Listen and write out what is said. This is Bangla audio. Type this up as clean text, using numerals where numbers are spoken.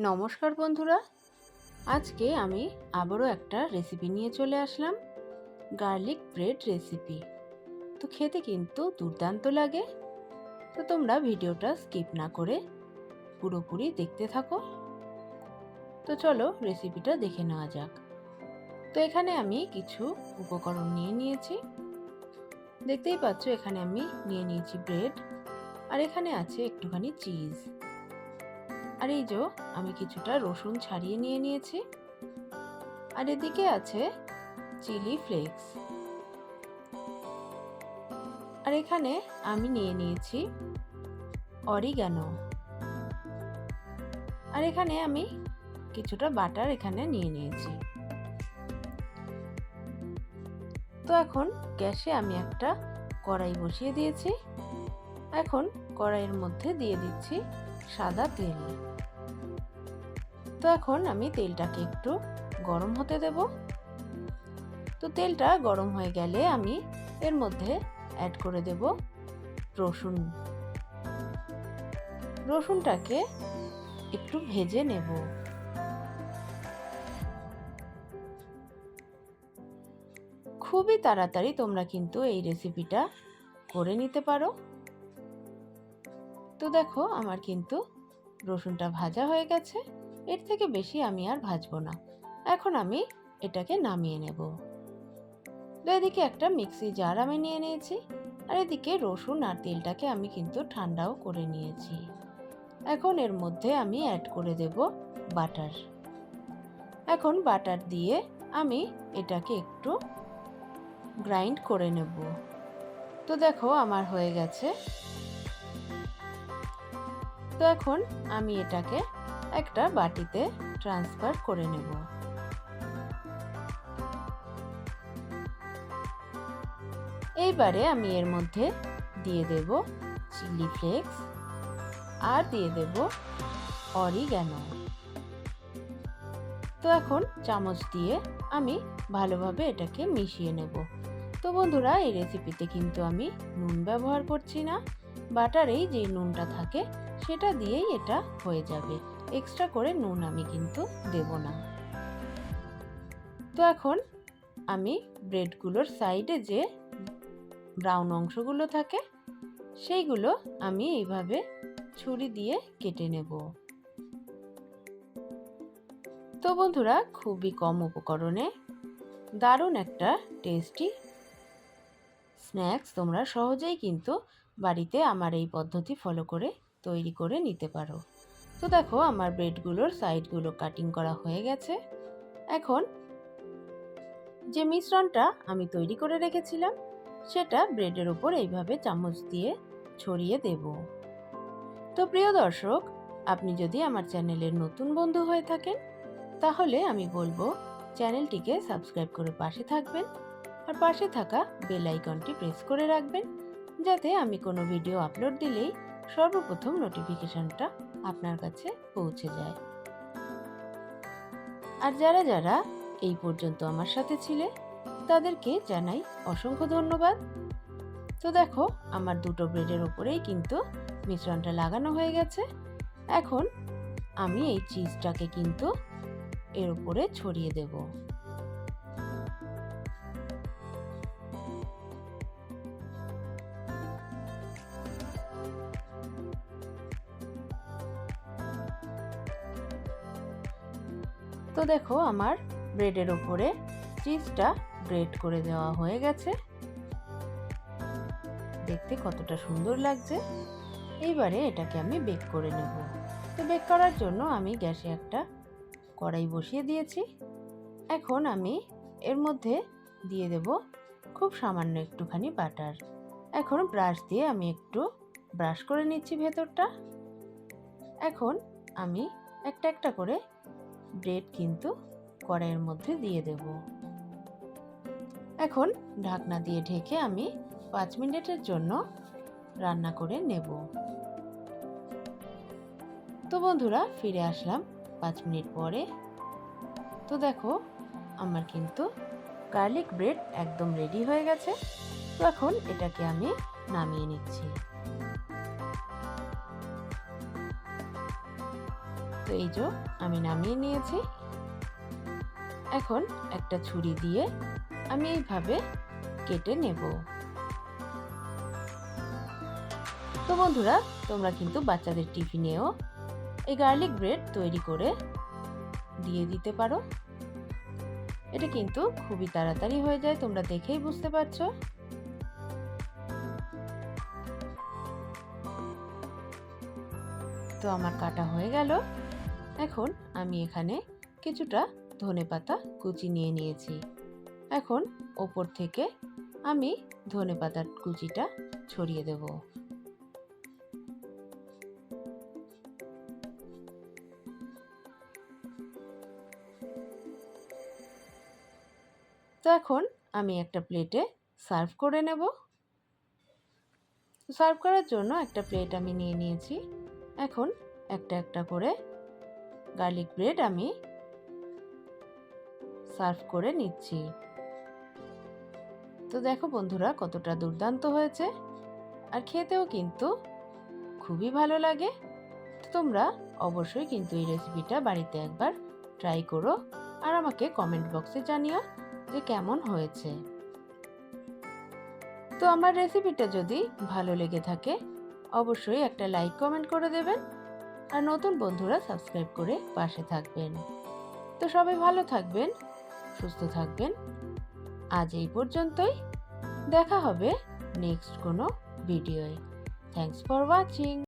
নমস্কার বন্ধুরা, আজকে আমি আবারও একটা রেসিপি নিয়ে চলে আসলাম, গার্লিক ব্রেড রেসিপি। তো খেতে কিন্তু দুর্দান্ত লাগে। তো তোমরা ভিডিওটা স্কিপ না করে পুরোপুরি দেখতে থাকো। তো চলো রেসিপিটা দেখে নেওয়া যাক। তো এখানে আমি কিছু উপকরণ নিয়ে নিয়েছি। দেখতেই পাচ্ছ এখানে আমি নিয়ে নিয়েছি ব্রেড, আর এখানে আছে একটুখানি চিজ, আর এই যে আমি কিছুটা রসুন ছাড়িয়ে নিয়ে নিয়েছি, আর এদিকে আছে চিলি ফ্লেক্স, আর এখানে আমি নিয়ে নিয়েছি অরিগানো, আর এখানে আমি কিছুটা বাটার এখানে নিয়ে নিয়েছি। তো এখন গ্যাসে আমি একটা কড়াই বসিয়ে দিয়েছি। এখন কড়াইয়ের মধ্যে দিয়ে দিচ্ছি সাদা তেল। তো এখন আমি তেলটাকে একটু গরম হতে দেব। তো তেলটা গরম হয়ে গেলে আমি এর মধ্যে অ্যাড করে দেব রসুনটাকে একটু ভেজে নেব। খুবই তাড়াতাড়ি তোমরা কিন্তু এই রেসিপিটা করে নিতে পারো। তো দেখো আমার কিন্তু রসুনটা ভাজা হয়ে গেছে, এর থেকে বেশি আমি আর ভাজবো না। এখন আমি এটাকে নামিয়ে নেব। তো এদিকে একটা মিক্সি জার আমি নিয়ে নিয়েছি, আর এদিকে রসুন আর তেলটাকে আমি কিন্তু ঠান্ডাও করে নিয়েছি। এখন এর মধ্যে আমি অ্যাড করে দেব বাটার। এখন বাটার দিয়ে আমি এটাকে একটু গ্রাইন্ড করে নেব। তো দেখো আমার হয়ে গেছে। তো এখন আমি এটাকে একটা বাটিতে ট্রান্সফার করে নেব। এইবারে আমি এর মধ্যে দিয়ে দেব চিলি ফ্লেক্স, আর দিয়ে দেব অরিগানো। তো এখন চামচ দিয়ে আমি ভালোভাবে এটাকে মিশিয়ে নেব। তো বন্ধুরা, এই রেসিপিতে কিন্তু আমি নুন ব্যবহার করছি না, বাটারেই যে নুনটা থাকে সেটা দিয়েই এটা হয়ে যাবে। এক্সট্রা করে নুন আমি কিন্তু দেব না। তো এখন আমি ব্রেডগুলোর সাইডে যে ব্রাউন অংশগুলো থাকে সেইগুলো আমি এইভাবে ছুরি দিয়ে কেটে নেব। তো বন্ধুরা, খুবই কম উপকরণে দারুণ একটা টেস্টি স্ন্যাক্স তোমরা সহজেই কিন্তু বাড়িতে আমার এই পদ্ধতি ফলো করে তৈরি করে নিতে পারো। তো দেখো আমার ব্রেডগুলোর সাইডগুলো কাটিং করা হয়ে গেছে। এখন যে মিশ্রণটা আমি তৈরি করে রেখেছিলাম সেটা ব্রেডের উপর এইভাবে চামচ দিয়ে ছড়িয়ে দেব। তো প্রিয় দর্শক, আপনি যদি আমার চ্যানেলের নতুন বন্ধু হয়ে থাকেন তাহলে আমি বলবো চ্যানেলটিকে সাবস্ক্রাইব করে পাশে থাকবেন, আর পাশে থাকা বেল আইকনটি প্রেস করে রাখবেন, যাতে আমি কোনো ভিডিও আপলোড দিলেই সর্বপ্রথম নোটিফিকেশনটা আপনার কাছে পৌঁছে যায়। আর যারা যারা এই পর্যন্ত আমার সাথে ছিলে তাদেরকে জানাই অসংখ্য ধন্যবাদ। তো দেখো আমার দুটো ব্রেডের ওপরেই কিন্তু মিশ্রণটা লাগানো হয়ে গেছে। এখন আমি এই চিজটাকে কিন্তু এর উপরে ছড়িয়ে দেব। তো দেখো আমার ব্রেডের ওপরে চিজটা গ্রেট করে দেওয়া হয়ে গেছে। দেখতে কতটা সুন্দর লাগছে। এইবারে এটাকে আমি বেক করে নেব। তো বেক করার জন্য আমি গ্যাসে একটা কড়াই বসিয়ে দিয়েছি। এখন আমি এর মধ্যে দিয়ে দেব খুব সামান্য একটুখানি বাটার। এখন ব্রাশ দিয়ে আমি একটু ব্রাশ করে নিচ্ছি ভেতরটা। এখন আমি একটা একটা করে ব্রেড কিন্তু কড়াইয়ের মধ্যে দিয়ে দেব। এখন ঢাকনা দিয়ে ঢেকে আমি 5 মিনিটের জন্য রান্না করে নেব। তো বন্ধুরা, ফিরে আসলাম 5 মিনিট পরে। তো দেখো আমার কিন্তু গার্লিক ব্রেড একদম রেডি হয়ে গেছে। তো এখন এটাকে আমি নামিয়ে নিচ্ছি। তো এই যে আমি নামিয়ে নিয়েছি। এখন একটা ছুরি দিয়ে আমি এইভাবে কেটে নেব। তো বন্ধুরা, তোমরা কিন্তু বাচ্চাদের টিফিনেও এই গার্লিক ব্রেড তৈরি করে দিয়ে দিতে পারো। এটা কিন্তু খুবই তাড়াতাড়ি হয়ে যায়, তোমরা দেখেই বুঝতে পারছো। তো আমার কাটা হয়ে গেল। এখন আমি এখানে কিছুটা ধনেপাতা কুচি নিয়ে নিয়েছি। এখন ওপর থেকে আমি ধনেপাতার কুচিটা ছড়িয়ে দেব। তো এখন আমি একটা প্লেটে সার্ভ করে নেব। সার্ভ করার জন্য একটা প্লেট আমি নিয়ে নিয়েছি। এখন একটা একটা করে গার্লিক ব্রেড আমি সার্ভ করে নিচ্ছি। তো দেখো বন্ধুরা, কতটা দুর্দান্ত হয়েছে, আর খেতেও কিন্তু খুবই ভালো লাগে। তো তোমরা অবশ্যই কিন্তু এই রেসিপিটা বাড়িতে একবার ট্রাই করো, আর আমাকে কমেন্ট বক্সে জানিও যে কেমন হয়েছে। তো আমার রেসিপিটা যদি ভালো লেগে থাকে অবশ্যই একটা লাইক কমেন্ট করে দেবেন, আর নতুন বন্ধুরা সাবস্ক্রাইব করে পাশে থাকবেন। তো সবাই ভালো থাকবেন, সুস্থ থাকবেন। আজ এই পর্যন্তই, দেখা হবে নেক্সট কোনো ভিডিওয়। Thanks for watching.